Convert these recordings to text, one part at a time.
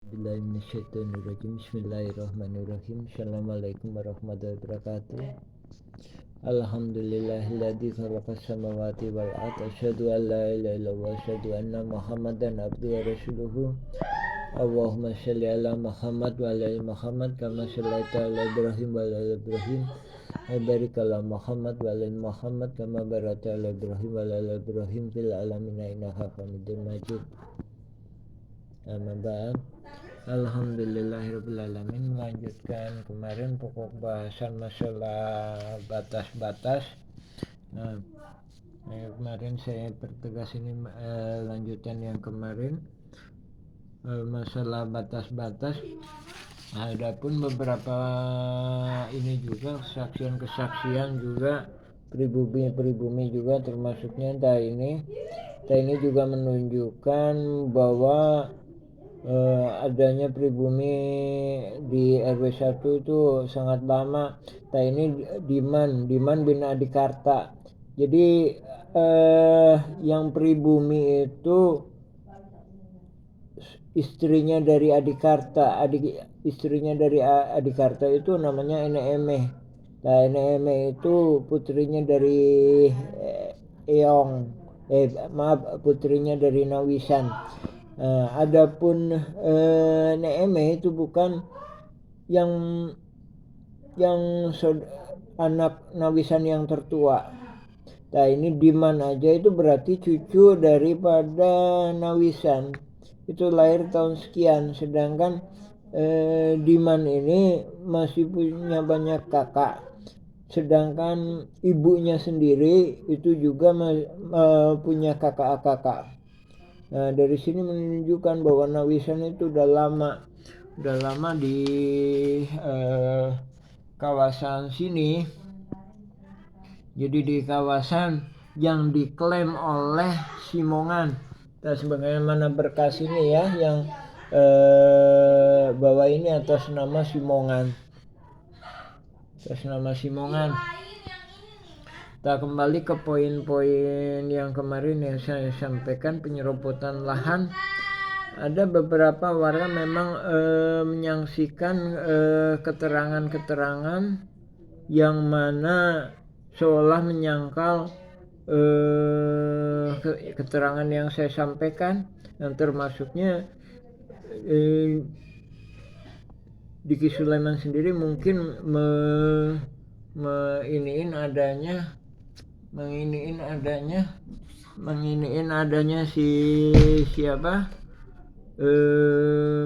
Bismillahirrahmanirrahim. Assalamualaikum warahmatullahi wabarakatuh. Alhamdulillahilladzi khalaqas samawati wal ardh. Asyhadu an la ilaha illallah wa asyhadu anna Muhammadan abduhu wa rasuluhu. Allahumma shalli ala Muhammad wa ala ali Muhammad kama shallaita ala Ibrahim wa ala ali Ibrahim. Wa barik ala Muhammad wa ala ali Muhammad kama barakta ala Ibrahim wa ala ali Ibrahim fil alamin innaka Hamidum Majid. Amma ba'd. Alhamdulillahirrahmanirrahim. Melanjutkan kemarin pokok bahasan masalah batas-batas. Nah, kemarin saya pertegas ini lanjutan yang kemarin masalah batas-batas. Adapun beberapa ini juga kesaksian juga pribumi juga termasuknya ini juga menunjukkan bahwa adanya pribumi di RW 1 itu sangat lama. Ini Diman bin Adikarta. Jadi yang pribumi itu istrinya dari Adikarta. Istrinya dari Adikarta itu namanya Eneeme. Nah, Eneeme itu putrinya dari putrinya dari Nawisan. Adapun Neeme itu bukan yang anak Nawisan yang tertua. Nah, ini Diman aja itu berarti cucu daripada Nawisan. Itu lahir tahun sekian. Sedangkan Diman ini masih punya banyak kakak. Sedangkan ibunya sendiri itu juga punya kakak-kakak. Nah, dari sini menunjukkan bahwa Nawisan itu udah lama di kawasan sini. Jadi di kawasan yang diklaim oleh Simongan. Nah, sebagaimana berkas ini ya yang bahwa ini atas nama Simongan. Kita kembali ke poin-poin yang kemarin yang saya sampaikan, penyerobotan lahan. Ada beberapa warga memang menyaksikan keterangan-keterangan yang mana seolah menyangkal keterangan yang saya sampaikan, yang termasuknya Diki Sulaiman sendiri mungkin menginiin adanya siapa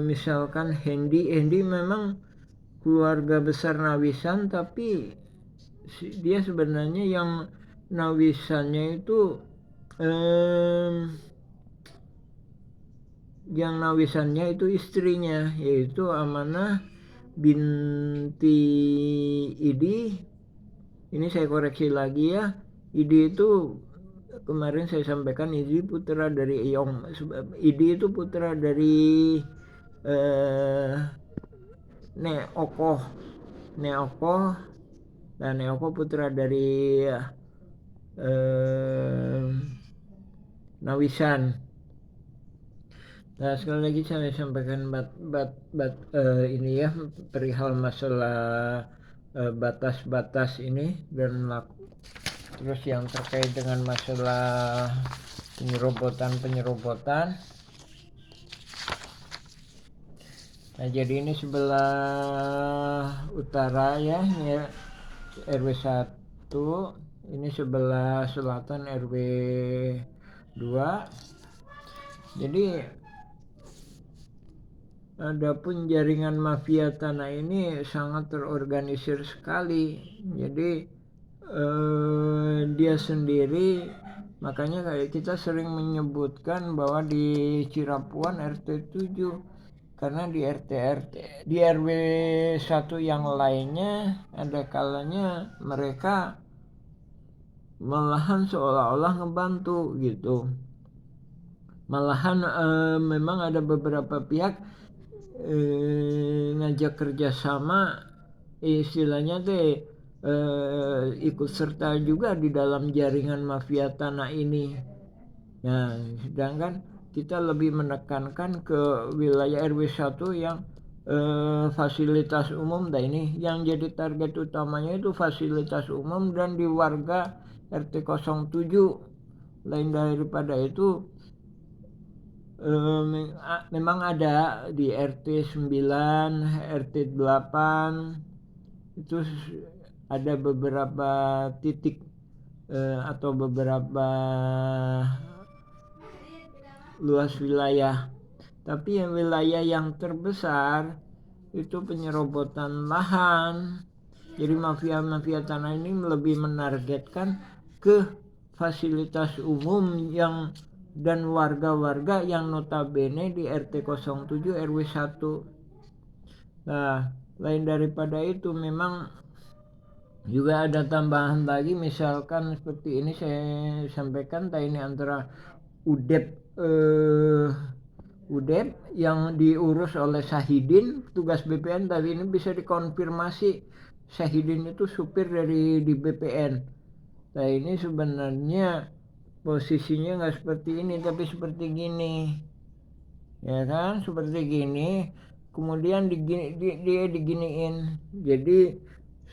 misalkan Hendy memang keluarga besar Nawisan, tapi dia sebenarnya yang Nawisannya itu istrinya, yaitu Amanah binti Idi. Ini saya koreksi lagi ya, Idi itu kemarin saya sampaikan Idi putra dari Eyong. Idi itu putra dari Neokoh dan Neokoh putra dari Nawisan. Nah, sekali lagi saya sampaikan ini ya perihal masalah batas-batas ini dan terus yang terkait dengan masalah penyerobotan. Nah, jadi ini sebelah utara ya, ini RW 1, ini sebelah selatan RW 2. Jadi adapun jaringan mafia tanah ini sangat terorganisir sekali. Jadi dia sendiri, makanya kayak kita sering menyebutkan bahwa di Cirapuan RT 7, karena di di RW 1 yang lainnya ada kalanya mereka malahan seolah-olah ngebantu gitu. Malahan memang ada beberapa pihak ngajak kerjasama, istilahnya ikut serta juga di dalam jaringan mafia tanah ini. Nah, sedangkan kita lebih menekankan ke wilayah RW 1 yang fasilitas umum. Nah ini yang jadi target utamanya itu fasilitas umum dan di warga RT 07. Lain daripada itu memang ada di RT 9, RT 8 itu ada beberapa titik atau beberapa luas wilayah. Tapi yang wilayah yang terbesar itu penyerobotan lahan. Jadi mafia-mafia tanah ini lebih menargetkan ke fasilitas umum yang dan warga-warga yang notabene di RT 07 RW 1. Nah, lain daripada itu memang juga ada tambahan lagi, misalkan seperti ini saya sampaikan, ini antara UDEP yang diurus oleh Syahidin, tugas BPN. Tadi ini bisa dikonfirmasi, Syahidin itu supir di BPN. Nah ini sebenarnya posisinya nggak seperti ini, tapi seperti gini, ya kan, seperti gini. Kemudian dia diginiin. Jadi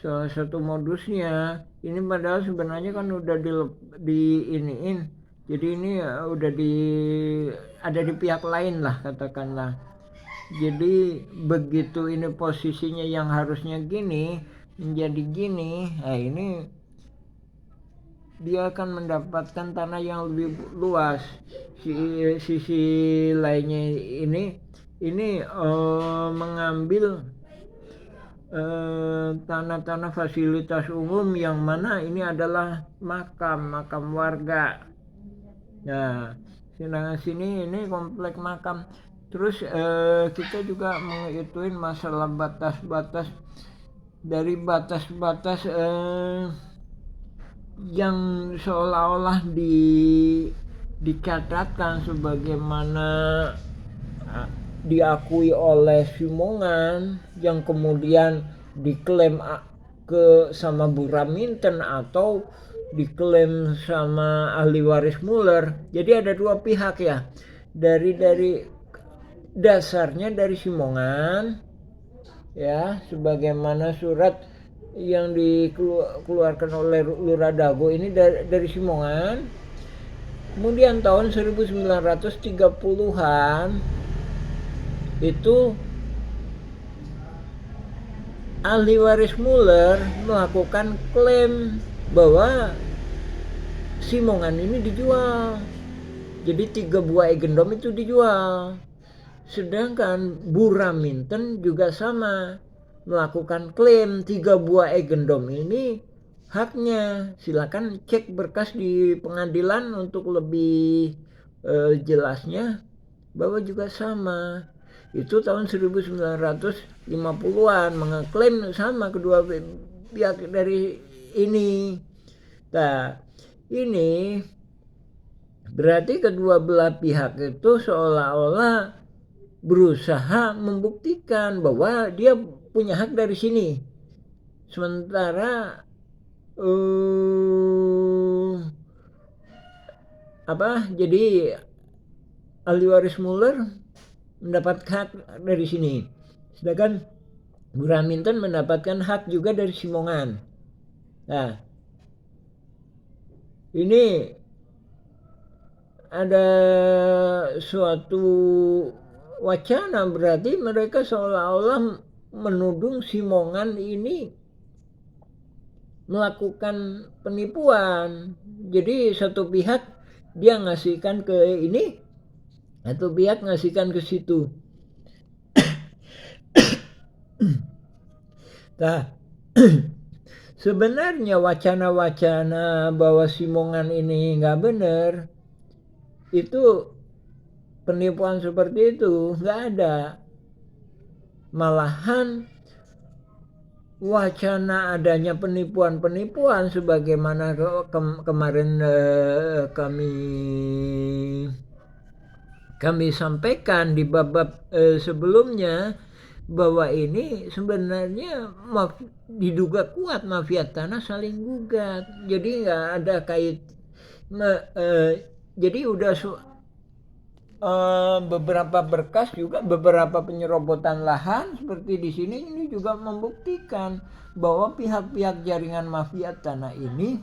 salah satu modusnya ini, padahal sebenarnya kan udah diiniin. Jadi ini udah ada di pihak lain lah katakanlah. Jadi begitu ini posisinya yang harusnya gini menjadi gini, nah ini dia akan mendapatkan tanah yang lebih luas. Sisi lainnya ini mengambil tanah-tanah fasilitas umum yang mana ini adalah makam warga. Nah, sedangkan sini ini komplek makam. Terus kita juga mengituin masalah batas-batas, dari batas-batas yang seolah-olah dicatatkan sebagaimana diakui oleh Simongan, yang kemudian diklaim sama Bu Raminten atau diklaim sama ahli waris Muller. Jadi ada dua pihak ya. Dari dasarnya dari Simongan ya, sebagaimana surat yang dikeluarkan oleh Lurah Dago ini dari Simongan. Kemudian tahun 1930-an itu ahli waris Muller melakukan klaim bahwa Simongan ini dijual. Jadi 3 buah Eigendom itu dijual. Sedangkan Bu Raminten juga sama melakukan klaim 3 buah Eigendom ini haknya. Silakan cek berkas di pengadilan untuk lebih jelasnya bahwa juga sama. Itu tahun 1950-an mengeklaim sama kedua pihak dari ini. Nah, ini berarti kedua belah pihak itu seolah-olah berusaha membuktikan bahwa dia punya hak dari sini. Sementara jadi ahli waris Muller mendapat hak dari sini. Sedangkan Bu Raminten mendapatkan hak juga dari Simongan. Nah, ini ada suatu wacana, berarti mereka seolah-olah menudung Simongan ini melakukan penipuan. Jadi satu pihak dia ngasihkan ke ini, satu pihak ngasihkan ke situ. Nah, sebenarnya wacana-wacana bahwa Simongan ini nggak benar, itu penipuan seperti itu nggak ada. Malahan wacana adanya penipuan-penipuan sebagaimana kemarin kami sampaikan di bab sebelumnya, bahwa ini sebenarnya diduga kuat mafia tanah saling gugat. Jadi nggak ada jadi udah beberapa berkas juga, beberapa penyerobotan lahan seperti di sini ini juga membuktikan bahwa pihak-pihak jaringan mafia tanah ini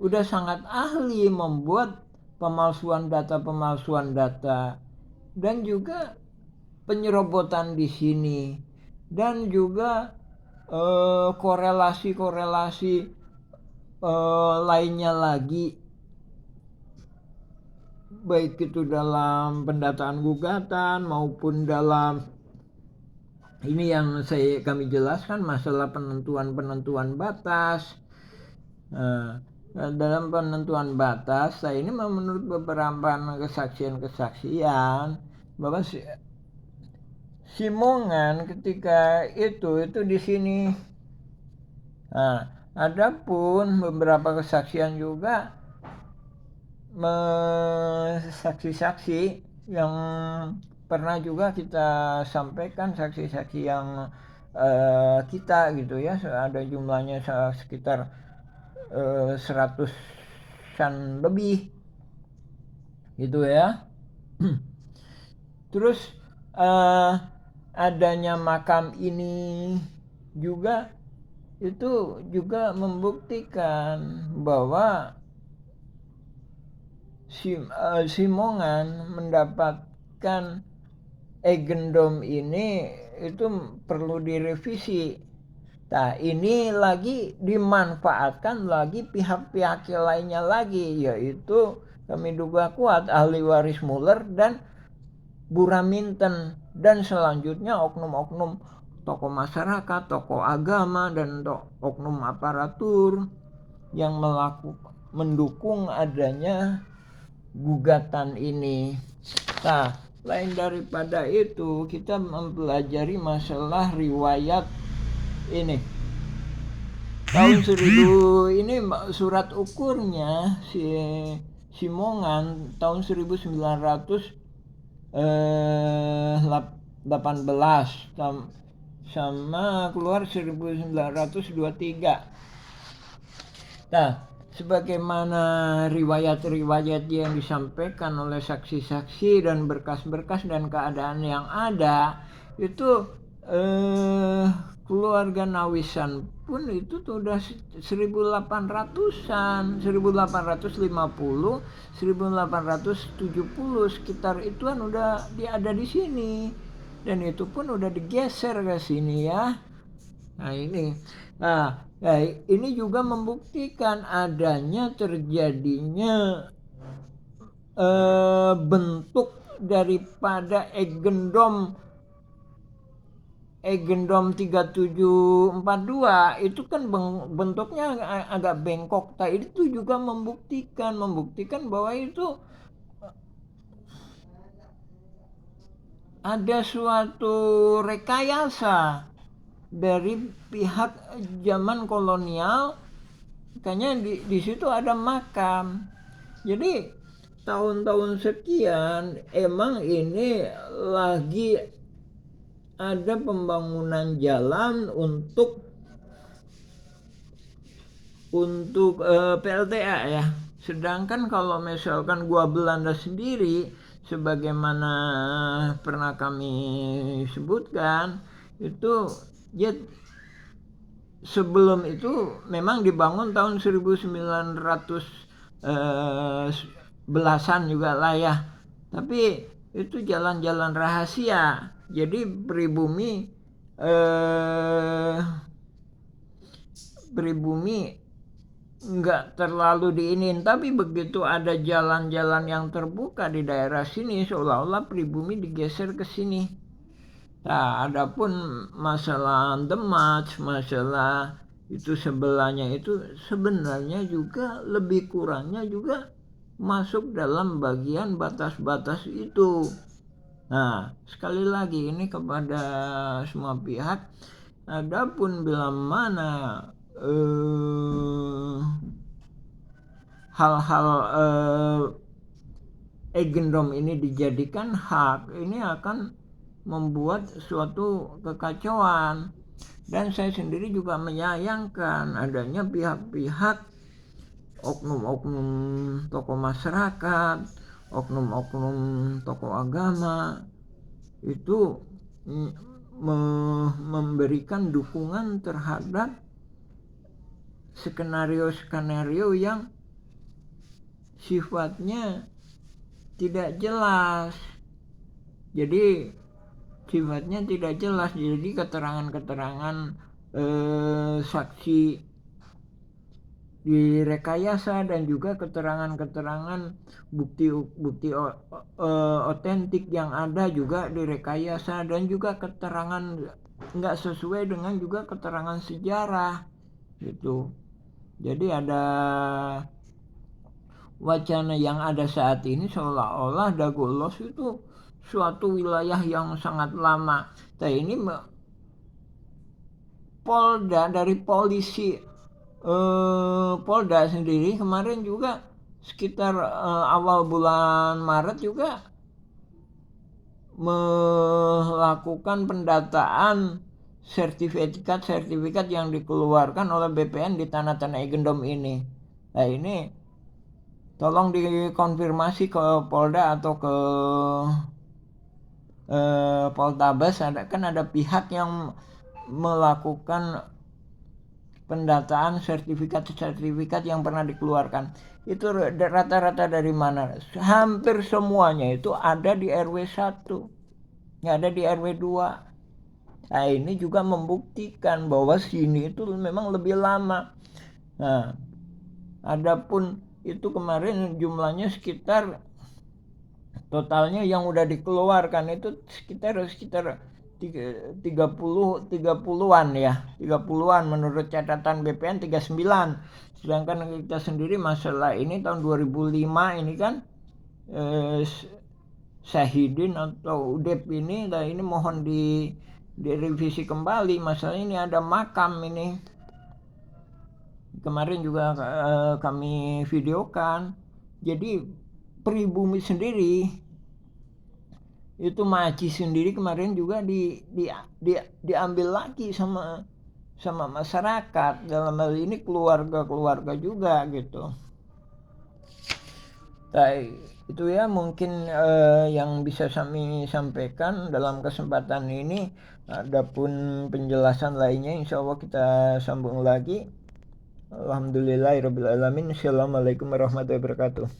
udah sangat ahli membuat pemalsuan data dan juga penyerobotan di sini, dan juga korelasi lainnya lagi, baik itu dalam pendataan gugatan maupun dalam ini yang kami jelaskan masalah penentuan batas. Dalam penentuan batas, ini menurut beberapa kesaksian bahwa Simongan ketika itu di sini. Adapun beberapa kesaksian juga saksi-saksi yang pernah juga kita sampaikan, saksi-saksi yang kita gitu ya, ada jumlahnya sekitar 100-an lebih gitu ya. Terus adanya makam ini juga itu juga membuktikan bahwa Simongan mendapatkan Eigendom ini itu perlu direvisi. Nah, ini lagi dimanfaatkan lagi pihak-pihak lainnya lagi, yaitu kami duga kuat ahli waris Muller dan Buraminten, dan selanjutnya oknum-oknum tokoh masyarakat, tokoh agama, dan oknum aparatur yang mendukung adanya gugatan ini. Nah, lain daripada itu, kita mempelajari masalah riwayat ini. Tahun 1000 ini surat ukurnya Simongan tahun 1918 sama keluar 1923. Nah, sebagaimana riwayat-riwayat yang disampaikan oleh saksi-saksi dan berkas-berkas dan keadaan yang ada, itu keluarga Nawisan pun itu sudah 1800-an, 1850, 1870 sekitar ituan udah ada di sini, dan itu pun udah digeser ke sini ya. Nah ini juga membuktikan adanya terjadinya bentuk daripada Eigendom 3742 itu kan bentuknya agak bengkok. Nah, itu juga membuktikan bahwa itu ada suatu rekayasa dari pihak zaman kolonial. Kayaknya di situ ada makam. Jadi tahun-tahun sekian emang ini lagi ada pembangunan jalan untuk PLTA ya. Sedangkan kalau misalkan Gua Belanda sendiri, sebagaimana pernah kami sebutkan, itu ya sebelum itu memang dibangun tahun 1900 belasan juga lah ya. Tapi itu jalan-jalan rahasia. Jadi pribumi nggak terlalu diinin, tapi begitu ada jalan-jalan yang terbuka di daerah sini, seolah-olah pribumi digeser ke sini. Nah, adapun masalah Demak, masalah itu sebelahnya itu sebenarnya juga lebih kurangnya juga masuk dalam bagian batas-batas itu. Nah, sekali lagi ini kepada semua pihak, adapun bila mana hal-hal Eigendom ini dijadikan hak, ini akan membuat suatu kekacauan. Dan saya sendiri juga menyayangkan adanya pihak-pihak oknum-oknum tokoh masyarakat, oknum-oknum tokoh agama itu memberikan dukungan terhadap skenario-skenario yang sifatnya tidak jelas. Jadi sifatnya tidak jelas. Jadi keterangan-keterangan saksi direkayasa dan juga keterangan-keterangan bukti otentik yang ada juga direkayasa, dan juga keterangan nggak sesuai dengan juga keterangan sejarah gitu. Jadi ada wacana yang ada saat ini seolah-olah Dagolos itu suatu wilayah yang sangat lama. Nah ini Polda dari polisi Polda sendiri kemarin juga sekitar awal bulan Maret juga melakukan pendataan sertifikat yang dikeluarkan oleh BPN di Tanah Igendom ini. Nah ini tolong dikonfirmasi ke Polda atau ke Poltabes, ada pihak yang melakukan pendataan sertifikat yang pernah dikeluarkan. Itu rata-rata dari mana? Hampir semuanya itu ada di RW 1, nggak ada di RW 2. Nah ini juga membuktikan bahwa sini itu memang lebih lama. Nah adapun itu kemarin jumlahnya sekitar totalnya yang udah dikeluarkan itu sekitar 30-an ya, 30-an menurut catatan BPN 39. Sedangkan kita sendiri masalah ini tahun 2005 ini kan Syahidin atau UDEP ini, nah ini mohon direvisi kembali. Masalah ini ada makam ini. Kemarin juga kami videokan. Jadi pribumi sendiri itu Maci sendiri kemarin juga diambil lagi sama masyarakat, dalam hal ini keluarga juga gitu. Nah, itu ya mungkin yang bisa kami sampaikan dalam kesempatan ini. Adapun penjelasan lainnya insya Allah kita sambung lagi. Alhamdulillahirabbil alamin. Assalamualaikum warahmatullahi wabarakatuh.